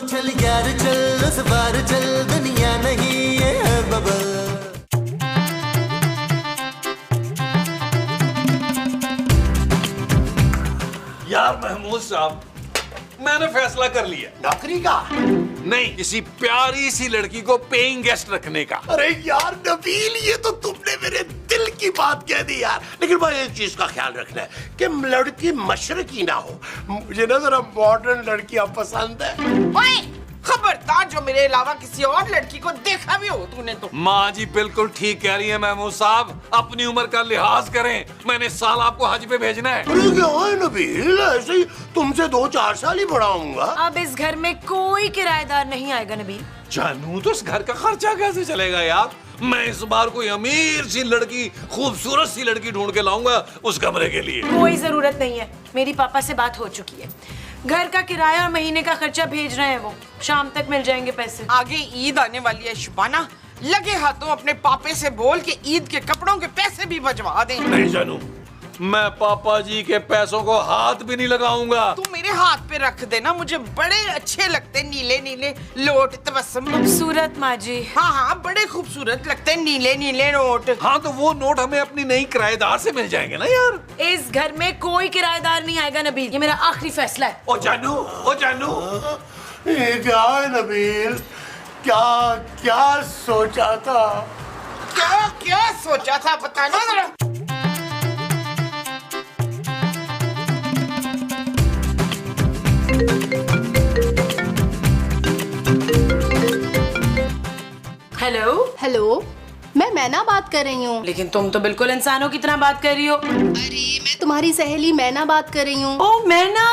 चल यार चल, उस बार चल, दुनिया नहीं ये है बबल। यार महमूद साहब, मैंने फैसला कर लिया। नौकरी का नहीं, किसी प्यारी सी लड़की को पेइंग गेस्ट रखने का। अरे यार नबील, ये तो तुमने मेरे दिल की बात कह दी यार। लेकिन भाई एक चीज का ख्याल रखना है कि लड़की मशरकी ना हो। मुझे ना जरा मॉडर्न लड़कियां पसंद है। ओए, खबरदार जो मेरे अलावा किसी और लड़की को देखा भी हो तूने तो। माँ जी बिल्कुल ठीक कह रही है महमूद साहब, अपनी उम्र का लिहाज करें। मैंने इस साल आपको हज पे भेजना है। अरे क्या है नबील, ऐसे ही तुमसे 2-4 साल ही बड़ा हूँगा। अब इस घर में कोई किराएदार नहीं आएगा नबील। जानू, तो इस घर का खर्चा कैसे चलेगा यार? मैं इस बार कोई अमीर सी लड़की, खूबसूरत सी लड़की ढूंढ के लाऊंगा उस कमरे के लिए। कोई जरूरत नहीं है, मेरी पापा से बात हो चुकी है। घर का किराया और महीने का खर्चा भेज रहे हैं वो, शाम तक मिल जाएंगे पैसे। आगे ईद आने वाली है शुबाना, लगे हाथों अपने पापे से बोल के ईद के कपड़ों के पैसे भी भिजवा दें। नहीं जानू, मैं पापा जी के पैसों को हाथ भी नहीं लगाऊंगा। तू मेरे हाथ पे रख देना, मुझे बड़े अच्छे लगते नीले नीले लोट तबस्सुम। खूबसूरत माँ जी। हाँ हाँ, बड़े खूबसूरत लगते हैं नीले नीले नोट। हाँ तो वो नोट हमें अपनी नई किराएदार से मिल जाएंगे ना यार। इस घर में कोई किराएदार नहीं आएगा नबील, ये मेरा आखिरी फैसला है। ओ जानू, ओ जानू, ये क्या है नबील, क्या क्या सोचा था? क्या क्या सोचा था बताना जरा। हेलो। हेलो, मैं मैना बात कर रही हूँ। लेकिन तुम तो बिल्कुल इंसानों की तरह बात कर रही हो। अरे मैं तुम्हारी सहेली मैना बात कर रही हूँ। ओ मैना,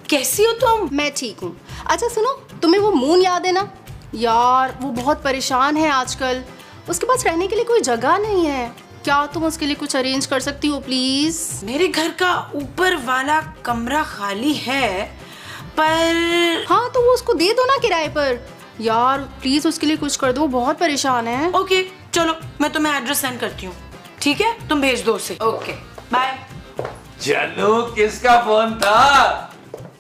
कैसी हो तुम? मैं ठीक हूँ। अच्छा सुनो, तुम्हें वो मून याद है ना यार? वो बहुत परेशान है आजकल, उसके पास रहने के लिए कोई जगह नहीं है। क्या तुम उसके लिए कुछ अरेंज कर सकती हो प्लीज? मेरे घर का ऊपर वाला कमरा खाली है, पर हाँ तो वो उसको दे दो ना किराए पर। यार प्लीज उसके लिए कुछ कर दो, बहुत परेशान है। ओके चलो, मैं तुम्हें एड्रेस सेंड करती हूँ, ठीक है? तुम भेज दो उसे। Okay bye. जानू, किसका फोन था?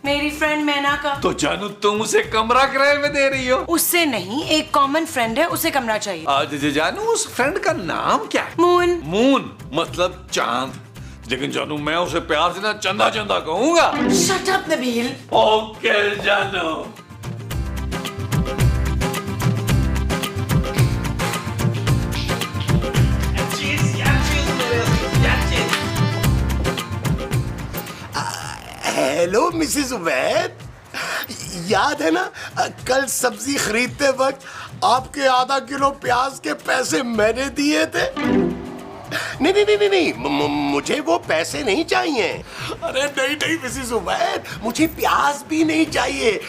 मेरी फ्रेंड मैना का। तो जानू, तुम उसे कमरा किराए में दे रही हो? उससे नहीं, एक कॉमन फ्रेंड है, उसे कमरा चाहिए। आज जानू, उस फ्रेंड का नाम क्या है? मून। मून मतलब चांद। लेकिन जानू, मैं उसे प्यार से ना चंदा चंदा कहूंगा। Shut up Nabeel. ओके जानू। हेलो मिसेस उबैद, याद है ना कल सब्जी खरीदते वक्त आपके आधा किलो प्याज के पैसे मैंने दिए थे? नहीं नहीं नहीं नहीं, मुझे वो पैसे नहीं चाहिए। अरे नहीं नहीं मिसेस उबैद, मुझे प्याज भी नहीं चाहिए।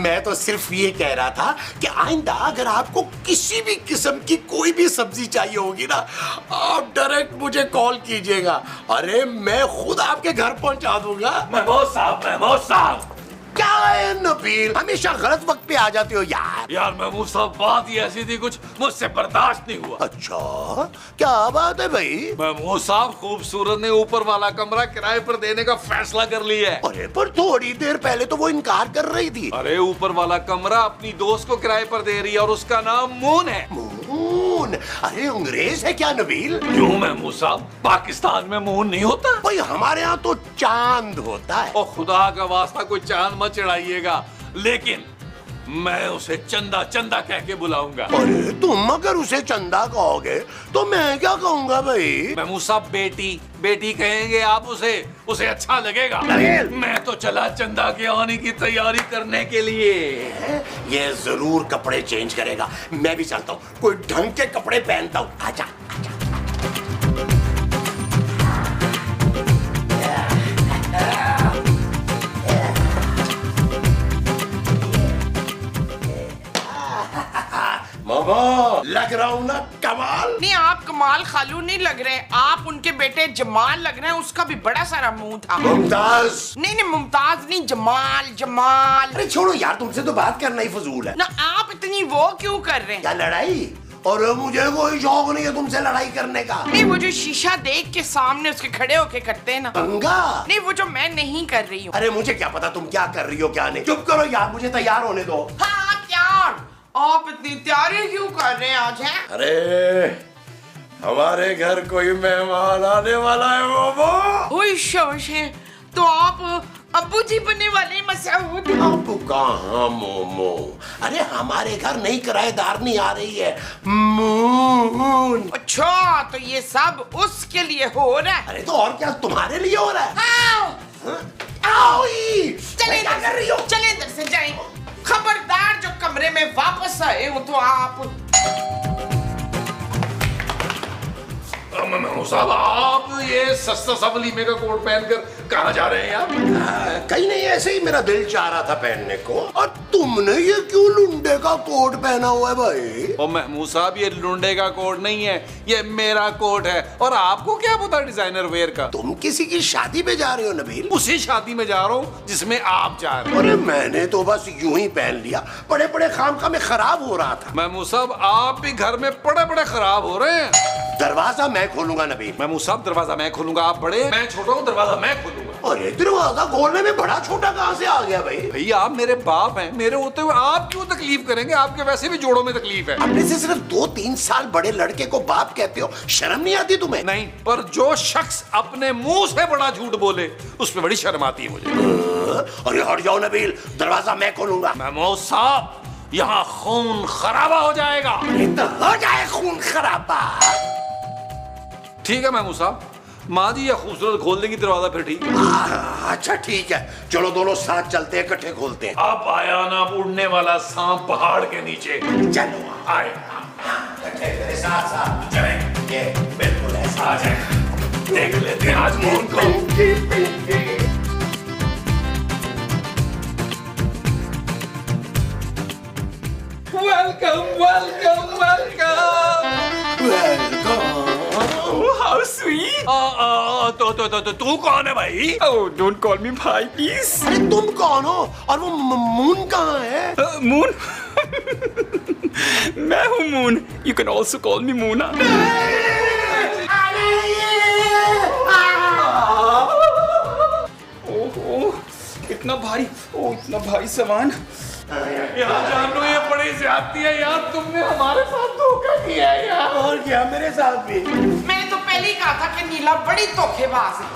मैं तो सिर्फ ये कह रहा था कि आइंदा अगर आपको किसी भी किस्म की कोई भी सब्जी चाहिए होगी ना, आप डायरेक्ट मुझे कॉल कीजिएगा। अरे मैं खुद आपके घर पहुंचा दूंगा। महमूद साहब, क्या है नबील, हमेशा गलत वक्त पे आ जाते हो यार। यार महमूद साहब, बात ही ऐसी थी, कुछ मुझसे बर्दाश्त नहीं हुआ। अच्छा क्या बात है भाई? महमूद साहब, खूबसूरत ने ऊपर वाला कमरा किराए पर देने का फैसला कर लिया है। अरे पर थोड़ी देर पहले तो वो इनकार कर रही थी। अरे ऊपर वाला कमरा अपनी दोस्त को किराए पर दे रही है और उसका नाम मून है। मून? अरे अंग्रेज है क्या नबील? क्यों महमूद साहब, पाकिस्तान में मून नहीं होता? भाई हमारे यहाँ तो चांद होता है। और खुदा का वास्ता कोई चांद मत चढ़ाइएगा, लेकिन मैं उसे चंदा चंदा कह के बुलाऊंगा। अरे तुम अगर उसे चंदा कहोगे तो मैं क्या कहूँगा भाई? महमूद साहब, बेटी बेटी कहेंगे आप उसे अच्छा लगेगा। मैं तो चला चंदा के आने की तैयारी करने के लिए। ये जरूर कपड़े चेंज करेगा, मैं भी चलता हूँ, कोई ढंग के कपड़े पहनता हूँ। आजा आजा। मामा लग रहा हूँ ना कमाल? नहीं, आप कमाल खालू नहीं लग रहे, आप उनके बेटे जमाल लग रहे हैं। उसका भी बड़ा सारा मुंह था। मुमताज? नहीं नहीं, मुमताज नहीं, जमाल जमाल। अरे छोड़ो यार, तुमसे तो बात करना ही फजूल है ना। आप इतनी वो क्यों कर रहे हैं? क्या लड़ाई? और मुझे कोई शौक नहीं है तुमसे लड़ाई करने का। नहीं, वो जो शीशा देख के सामने उसके खड़े होके करते हैं ना। गंगा, नहीं, वो जो मैं नहीं कर रही हूँ। अरे मुझे क्या पता तुम क्या कर रही हो क्या नहीं। चुप करो यार, मुझे तैयार होने दो। हाँ, तैयार। आप इतनी तैयारी क्यों कर रहे हैं आज? है अरे हमारे घर कोई मेहमान आने वाला है बाबा। ओए शोश है, तो आप अब्बू जी बनने वाले मसऊद। अब्बू कहाँ मोमो? अरे हमारे घर नई किराएदारनी आ रही है, मून। अच्छा, तो ये सब उसके लिए हो रहा है। अरे तो और क्या तुम्हारे लिए हो रहा है? हाँ। आओ, चले क्या कर रही हो? चले इधर से जाएं। खबरदार, जो कमरे में वापस आए हो तो आप। साहब, आप ये सस्ता सा वलीमे का कोट पहनकर कहाँ जा रहे हैं आप? कहीं नहीं, ऐसे ही मेरा दिल चाह रहा था पहनने को। और तुमने ये क्यों लुंडे का कोट पहना हुआ है भाई? ओ महमूद साहब, ये लुंडे का कोट नहीं है, ये मेरा कोट है। और आपको क्या पता डिजाइनर वेयर का? तुम किसी की शादी पे जा रहे हो नबील? उसी शादी में जा रहा हूँ जिसमें आप जा रहे हैं। अरे मैंने तो बस यूं ही पहन लिया, बड़े बड़े खामखा में खराब हो रहा था। महमूद साहब, आप भी घर में बड़े बड़े खराब हो रहे हैं। दरवाजा मैं खोलूंगा नबील। महमूद साहब, दरवाजा मैं खोलूंगा। आप बड़े, मैं छोटा हूँ, दरवाजा मैं खोलूंगा। अरे दरवाजा खोलने में बड़ा छोटा कहाँ से आ गया भाई? भैया, आप मेरे बाप हैं, मेरे होते हुए आप क्यों तकलीफ करेंगे? आपके वैसे भी जोड़ों में तकलीफ है। अपने से सिर्फ 2-3 साल बड़े लड़के को बाप कहते हो, शर्म नहीं आती तुम्हें? नहीं, पर जो शख्स अपने मुंह से बड़ा झूठ बोले उस पर बड़ी शर्म आती है मुझे। अरे हट जाओ नबील, दरवाजा मैं खोलूंगा। महमूद साहब, यहाँ खून खराबा हो जाएगा। हो जाए खून खराबा। ठीक है महमूद साहब, माँ जी ये खूबसूरत खोल देंगी दरवाजा, फिर ठीक। अच्छा ठीक है, चलो दोनों साथ चलते हैं, इकट्ठे खोलते हैं। अब आया ना उड़ने वाला सांप पहाड़ के नीचे। चलो आए, इकट्ठे मेरे साथ साथ चलें। ये बिल्कुल ऐसा। आ जाए, देख लेते हैं आज मून को। Welcome welcome welcome. How sweet! तो तू कौन है भाई? Oh, don't call me भाई, please. अरे तुम कौन हो? और वो मून कहाँ है? Moon? मैं हूँ Moon. You can also call me Moona. ओह, इतना भारी, इतना भारी सामान। यार जान लो, ये बड़ी ज्यादती है यार, तुमने हमारे साथ धोखा किया है यार। और क्या, मेरे साथ भी। मैंने तो पहले ही कहा था कि नीला बड़ी धोखेबाज है।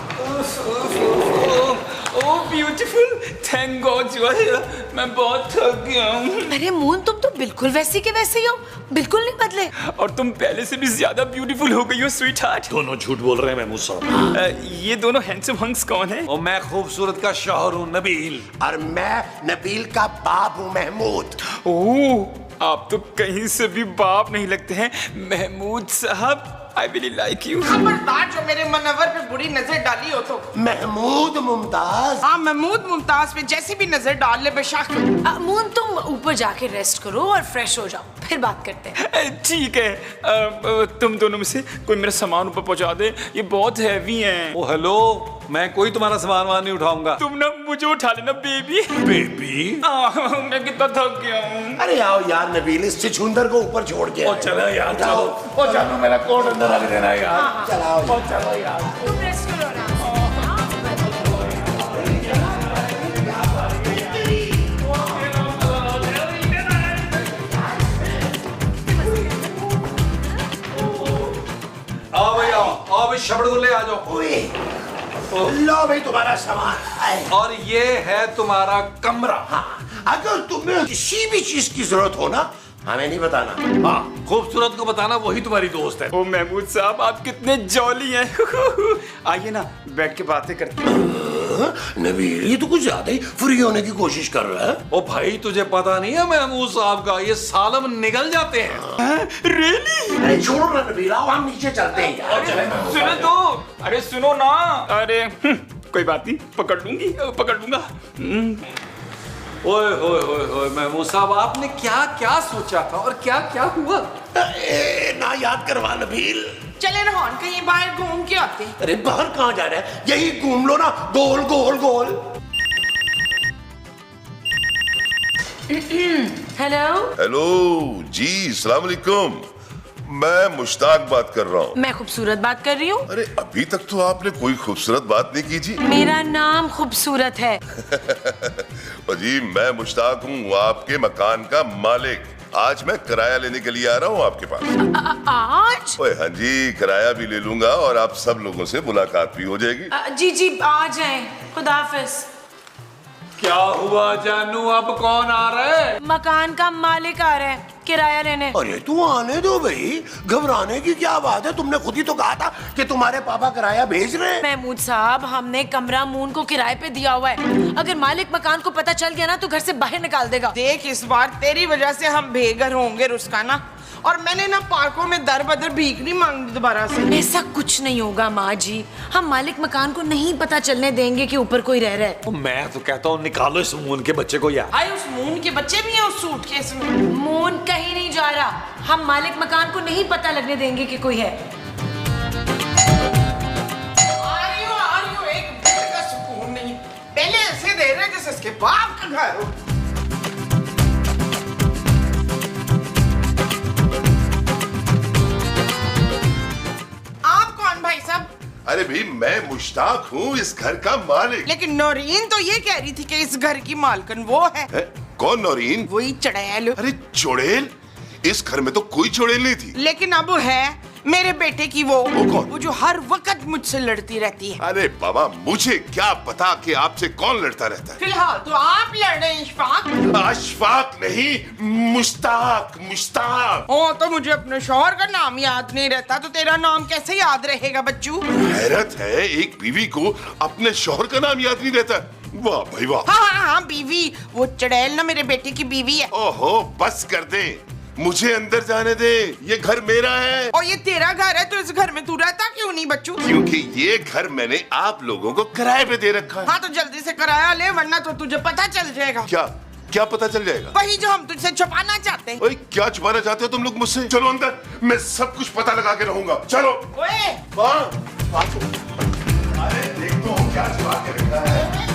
Oh, beautiful! Thank God you are here. मैं बहुत थक गया हूँ। अरे मून, तुम तो बिल्कुल वैसी के वैसे ही हो, बिल्कुल नहीं बदले। और तुम पहले से भी ज्यादा ब्यूटीफुल हो गई हो, स्वीट हार्ट। दोनों झूठ बोल रहे हैं महमूद साहब। ये दोनों हैंडसम हंक्स कौन है? और मैं खूबसूरत का शौहर हूँ नबील। और मैं नबील का बाप हूँ महमूद। ओह, आप तो कहीं से भी बाप नहीं लगते हैं महमूद साहब। I really like you. खबरदार, जो मेरे मनवर पे बुरी नजर डाली हो तो। महमूद मुमताज। हाँ, महमूद मुमताज पे जैसी भी नजर डाल ले बेशक। मून, तुम ऊपर जाके रेस्ट करो और फ्रेश हो जाओ, फिर बात करते हैं। ठीक है, तुम दोनों में से कोई मेरा सामान ऊपर पहुंचा दे, ये बहुत हैवी है। ओ हेलो, मैं कोई तुम्हारा सामान वामान नहीं उठाऊंगा। तुम ना मुझे उठा लेना बेबी। बेबी? मैं कितना थक गया हूँ। अरे आओ यार नबील, इस छुछुंदर को ऊपर छोड़ के। ओ चलो यार, चलो। ओ चलो, मेरा कोट अंदर रख देना यार। चलाओ। ओ चलो यार। तुम रेस्ट करो आराम से। आओ भाई, आओ भाई, शबड़गुल्ले आ जाओ। लो भाई तुम्हारा सामान। आए। और ये है तुम्हारा कमरा। हाँ, अगर तुम्हें किसी भी चीज की जरूरत हो ना, हमें नहीं बताना। हाँ, खूबसूरत को बताना, वही तुम्हारी दोस्त है। ओ महमूद साहब, आप कितने जॉली हैं। आइए ना, बैठ के बातें करते हैं। नबील, ये तो कुछ ज्यादा ही फ्री होने की कोशिश कर रहा है। ओ भाई, तुझे पता नहीं है महमूद साहब का, ये सालम निगल जाते हैं। रियली? अरे छोड़ो ना नबील, आओ हम नीचे चलते हैं यार। सुनो तो, अरे सुनो ना। अरे कोई बात नहीं, पकड़ लूंगा। ओए होए होए होए महमूद साहब, आपने क्या क्या सोचा था और क्या क्या हुआ? ना याद करवा नबील। चले रोहन, कहीं बाहर घूम के आते। अरे बाहर कहाँ जा रहे हैं, यही घूम लो ना, गोल गोल गोल। हेलो। हेलो जी, अस्सलाम वालेकुम। मैं मुश्ताक बात कर रहा हूँ। मैं खूबसूरत बात कर रही हूँ। अरे अभी तक तो आपने कोई खूबसूरत बात नहीं की जी। मेरा नाम खूबसूरत है। जी मैं मुश्ताक हूँ, आपके मकान का मालिक। आज मैं किराया लेने के लिए आ रहा हूँ आपके पास। आज? ओए हाँ जी, किराया भी ले लूंगा और आप सब लोगों से मुलाकात भी हो जाएगी। जी जी आ जाए, खुदा हाफिज। क्या हुआ जानू, अब कौन आ रहा है? मकान का मालिक आ रहा है किराया लेने। अरे तू आने दो भाई, घबराने की क्या बात है? तुमने खुद ही तो कहा था कि तुम्हारे पापा किराया भेज रहे हैं। महमूद साहब, हमने कमरा मून को किराए पे दिया हुआ है। अगर मालिक मकान को पता चल गया ना तो घर से बाहर निकाल देगा। देख, इस बार तेरी वजह से हम बेघर होंगे रुस्काना, और मैंने ना पार्कों में दर बदर भीख नहीं मांगी दोबारा से। ऐसा कुछ नहीं होगा माँ जी, हम मालिक मकान को नहीं पता चलने देंगे कि ऊपर कोई रह रहा है। मैं तो कहता हूँ निकालो इस मून के बच्चे को यार। हाय, उस मून के बच्चे भी हैं उस सूटकेस में। मून कहीं नहीं जा रहा, हम मालिक मकान को नहीं पता लगने देंगे कि कोई है। आ रही हो, एक मिनट का सुकून नहीं। पहले ऐसे दे रहे जैसे इसके बाप का घर हो। भाई साहब, अरे भाई मैं मुश्ताक हूँ, इस घर का मालिक। लेकिन नौरीन तो ये कह रही थी कि इस घर की मालकिन वो है। कौन नौरीन? वही चुड़ैल। अरे चुड़ैल? इस घर में तो कोई चुड़ैल नहीं थी। लेकिन अब है मेरे बेटे की वो कौन? वो जो हर वक्त मुझसे लड़ती रहती है। अरे बाबा, मुझे क्या पता कि आपसे कौन लड़ता रहता है। फिलहाल तो आप लड़ रहे हैं इशफाक। अशफाक नहीं, मुश्ताक। मुश्ताक। ओ, तो मुझे अपने शौहर का नाम याद नहीं रहता, तो तेरा नाम कैसे याद रहेगा बच्चू? हैरत है, एक बीवी को अपने शौहर का नाम याद नहीं रहता। वाह भाई वाह। हाँ, बीवी। वो चुड़ैल ना मेरे बेटे की बीवी है। ओहो, बस कर दे, मुझे अंदर जाने दे, ये घर मेरा है। और ये तेरा घर है, तो इस घर में तू रहता क्यों नहीं बच्चू? क्योंकि ये घर मैंने आप लोगों को किराए पे दे रखा है। हाँ, तो जल्दी से किराया ले, वरना तो तुझे पता चल जाएगा। क्या पता चल जाएगा? वही जो हम तुझसे छुपाना चाहते हैं। ओए, क्या छुपाना चाहते हो तुम लोग मुझसे? चलो अंदर, मैं सब कुछ पता लगा के रहूंगा। चलो। ओए, अरे देख तो हूँ क्या छुपा के रखा है।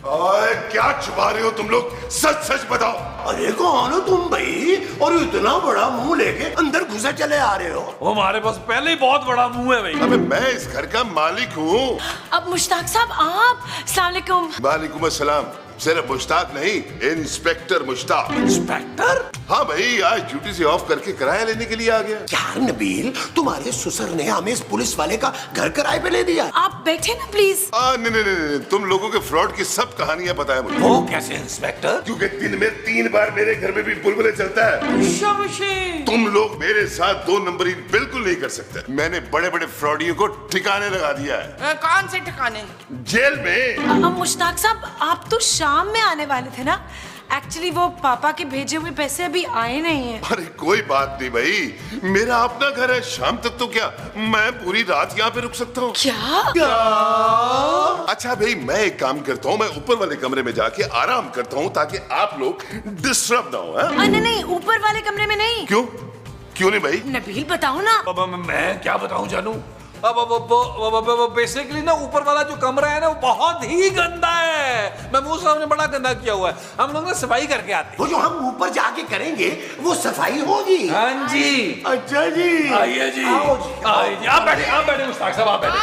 ओए, क्या छुपा रहे हो तुम लोग? सच सच बताओ। अरे कौन हो तुम भाई, और इतना बड़ा मुंह लेके अंदर घुसे चले आ रहे हो? हमारे पास पहले ही बहुत बड़ा मुंह है भाई। अबे मैं इस घर का मालिक हूँ। अब मुश्ताक साहब आप, अस्सलाम वालेकुम। वालेकुम अस्सलाम। सिर्फ मुश्ताक नहीं, इंस्पेक्टर मुश्ताक। इंस्पेक्टर? हाँ भाई, आज ड्यूटी से ऑफ करके किराया लेने के लिए आ गया। यार नबील, तुम्हारे ससुर ने हमें इस पुलिस वाले का घर किराए पे ले दिया। आप बैठे ना प्लीज। नहीं, तुम लोगों के फ्रॉड की सब कहानियां पता है मुझे। वो कैसे इंस्पेक्टर? क्योंकि दिन में 3 बार मेरे घर में भी बुलबुले चलता है। तुम लोग मेरे साथ 2 नंबरी बिल्कुल नहीं कर सकते। मैंने बड़े बड़े फ्रॉडियों को ठिकाने लगा दिया है। कौन से ठिकाने? जेल में। मुश्ताक साहब, आप तो शाम में आने वाले थे ना? एक्चुअली वो पापा के भेजे हुए पैसे अभी आए नहीं हैं। अरे कोई बात नहीं भाई, मेरा अपना घर है, शाम तक तो क्या मैं पूरी रात यहाँ पे रुक सकता हूँ। क्या? अच्छा भाई, मैं एक काम करता हूँ, मैं ऊपर वाले कमरे में जाके आराम करता हूँ ताकि आप लोग डिस्टर्ब ना हो। नहीं, ऊपर वाले कमरे में नहीं। क्यों नहीं भाई? नबील बताओ ना। मैं क्या बताऊं जानू? अब बेसिकली ना ऊपर वाला जो कमरा है ना वो बहुत ही गंदा है। महमूद साहब ने बड़ा गंदा किया हुआ है। हम लोग ना सफाई करके आते हैं। वो जो हम ऊपर जाके करेंगे वो सफाई होगी। हाँ जी। अच्छा जी, आइए जी। आओ जी। आइए जी। आप बैठे मुश्ताक साहब, आप बैठे।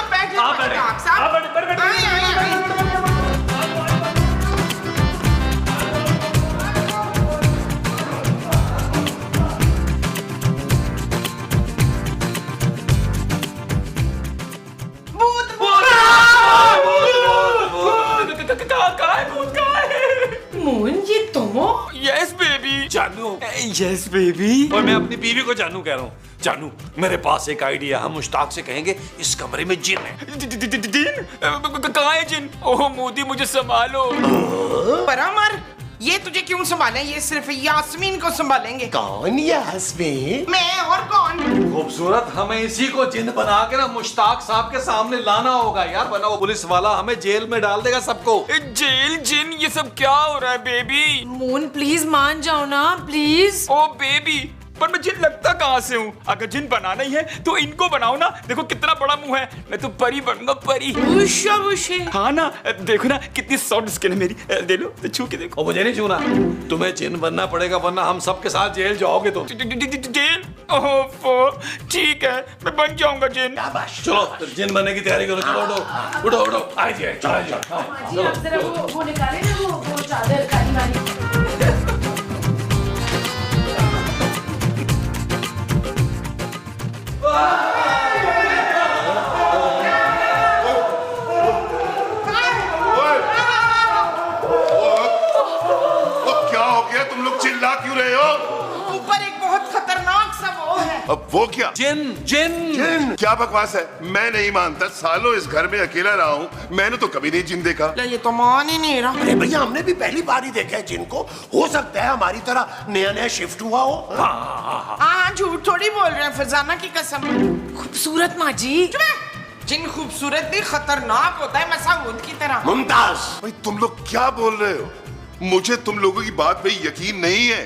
Yes baby. जानू। Yes baby. और मैं अपनी बीवी को जानू कह रहा हूँ। जानू, मेरे पास एक आइडिया। हम मुश्ताक से कहेंगे इस कमरे में जिन है। जिन? कहाँ है जिन? ओह मोदी, मुझे संभालो। परामर, ये तुझे क्यों संभाले? ये सिर्फ यास्मीन को संभालेंगे। कौन यास्मीन? मैं और कौन? खूबसूरत, हमें इसी को जिन बना के ना मुश्ताक साहब के सामने लाना होगा यार, वरना वो पुलिस वाला हमें जेल में डाल देगा सबको। जेल, जिन, ये सब क्या हो रहा है बेबी? मून प्लीज मान जाओ ना, प्लीज। ओ बेबी, पर मैं जिन लगता कहाँ से हूँ? अगर जिन बनाना ही है तो इनको बनाओ ना। देखो कितना बड़ा मुंह है, मैं तो परी बनूंगा, परी। हाँ ना, देखो ना कितनी सॉफ्ट स्किन है मेरी। दे लो तो छू के देखो। मुझे नहीं छूना, तुम्हें जिन बनना पड़ेगा वरना हम सबके साथ जेल जाओगे तुम। जेल? ओहो ठीक है, मैं बन जाऊंगा जिन। चलो तो जिन बनने की तैयारी करो। चलो उठो उठो उठो, आइए वो निकाले ना वो चादर काली वाली। क्या हो गया? तुम लोग चिल्ला क्यों रहे हो? ऊपर एक बहुत खतरनाक सा वो है। अब वो क्या? जिन जिन जिन? क्या बकवास है? मैं नहीं मानता। सालों इस घर में अकेला रहा हूँ, मैंने तो कभी नहीं जिन देखा। ये तो मान ही नहीं रहा। अरे भैया हमने भी पहली बार ही देखा है जिनको। हो सकता है हमारी तरह नया नया शिफ्ट हुआ हो। हाँ झूठ थोड़ी बोल रहे हैं, फरजाना की कसम। खूबसूरत माँ जी। जिन खूबसूरत नहीं खतरनाक होता है, मसाऊद की तरह। मुमताज, भाई तुम लोग क्या बोल रहे हो? मुझे तुम लोगों की बात पे यकीन नहीं है।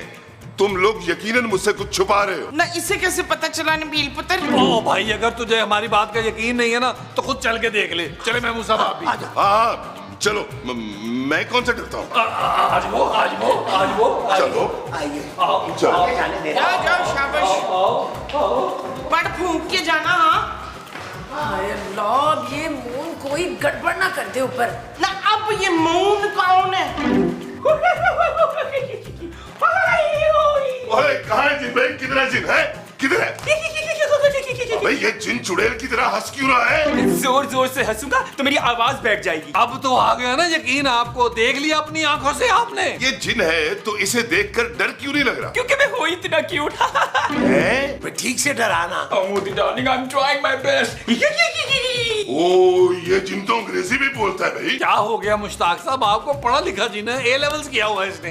तुम लोग यकीनन मुझसे कुछ छुपा रहे हो। ना इसे कैसे पता चला नबील पुत्र? ओ भाई, अगर तुझे हमारी बात का यकीन नहीं है ना तो खुद चल के देख ले। चले महमूद साहब आप भी। हाँ चलो, मैं कौन सा डरता हूँ? आज वो चलो आइए चलो। जाओ जाओ, शाबाश। बड़ फूंक के जाना। हाँ लॉब, ये मून कोई गड़बड़ ना कर दे ऊपर ना। अब ये मून कौन है? ओए कहाँ है जिन भाई? किधर है जिन? है किधर है भाई? ये जिन चुड़ैल की तरह हंस क्यों रहा है? जोर जोर से हंसूंगा तो मेरी आवाज बैठ जाएगी। अब तो आ गया ना यकीन आपको? देख लिया अपनी आंखों से आपने? ये जिन है तो इसे देखकर डर क्यों नहीं लग रहा? क्योंकि मैं हो इतना क्यूट। है? ठीक से डराना। Darling, I am trying my best. ओ ये जिन तो अंग्रेजी भी बोलता है भाई। क्या हो गया मुश्ताक साहब? आपको पढ़ा लिखा जिन है, A लेवल्स किया हुआ है इसने।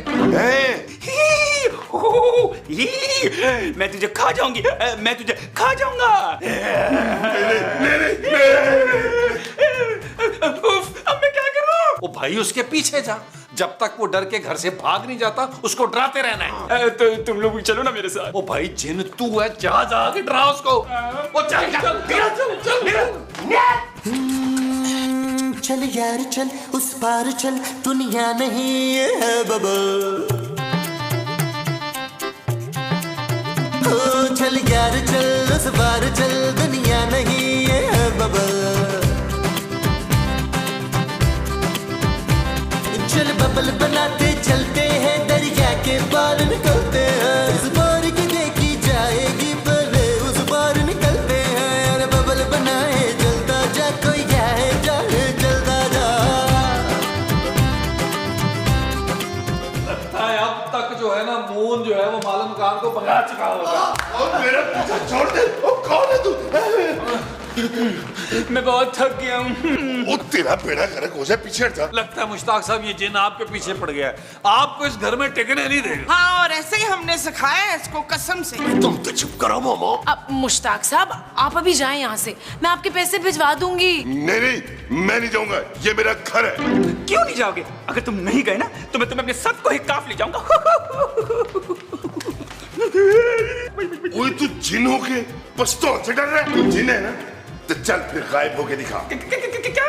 मैं तुझे खा जाऊंगी, मैं तुझे खा जाऊंगा। अब मैं क्या करूं? ओ भाई, उसके पीछे जा। जब तक वो डर के घर से भाग नहीं जाता उसको डराते रहना है। तो तुम लोग भी चलो ना मेरे साथ। ओ भाई, जिन तू है, जा जा के डरा उसको। ओ चल चल चल यार चल, उस पार चल, दुनिया नहीं है बबल। चल यार चल, उस पार चल, दुनिया नहीं है बबल। चल बबल बनाते चलते हैं, दरिया के पार निकलते हैं। इस बार की देखी जाएगी, पहले उस पार निकलते हैं। अरे बबल बनाए चलता जा, कोई जाए जाए चलता जा। लगता है अब तक जो है ना, मून जो है वो मालूम खान को भगा चुका होगा। और मेरा पीछा छोड़ दे। ओ कौन है तू? मैं बहुत थक गया हूँ। ओ तेरा बेड़ा गर्क हो जाए, पीछे हट जा। लगता है मुश्ताक साहब ये जिन आपके पीछे पड़ गया है। आपको इस घर में टिकने नहीं देगा। हाँ, और ऐसे ही हमने सिखाया है इसको, कसम से। तुम तो चुप करो मोमो। अब मुश्ताक साहब, आप अभी जाएं यहाँ से, मैं आपके पैसे भिजवा दूंगी। नहीं नहीं, मैं नहीं जाऊंगा। ये मेरा घर है। क्यों नहीं जाओगे? अगर तुम नहीं गए ना तो मैं तुम्हें अपने सबको हिकाफ ले जाऊंगा। ओए तू जिन हो के पस्तौल से डर रहा है? तू जिन है ना, तो चल फिर गायब होके दिखा। क्या?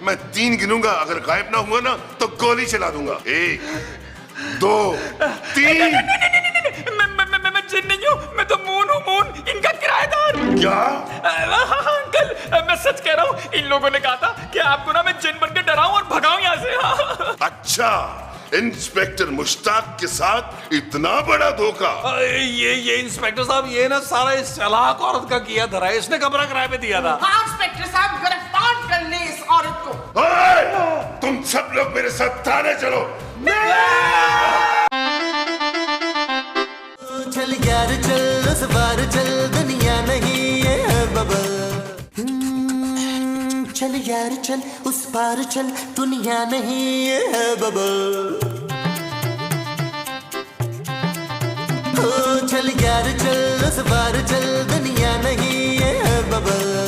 मैं 3 गिनूंगा, अगर गायब ना हुआ ना तो गोली चला दूंगा। 1 2 3। मैं जिन नहीं हूँ, मैं तो मून हूँ। मून इनका किराएदार। क्या? हाँ अंकल, मैं सच कह रहा हूँ। इन लोगों ने कहा था कि आपको ना मैं जिन बन के डराऊं और भगाऊं यहाँ से। अच्छा, इंस्पेक्टर मुश्ताक के साथ इतना बड़ा धोखा। ये इंस्पेक्टर साहब, ये ना सारा इस चालाक औरत का किया धरा है। इसने कमरा किराए पे दिया था। हाँ इंस्पेक्टर साहब, गिरफ्तार कर ले इस औरत को। ओए, तुम सब लोग मेरे साथ थाने चलो। चल यार चल, उस पार चल, दुनिया नहीं है बबल। चल यार चल, उस पार चल, दुनिया नहीं है बबल। चल यार चल, उस पार चल, दुनिया नहीं है बबल।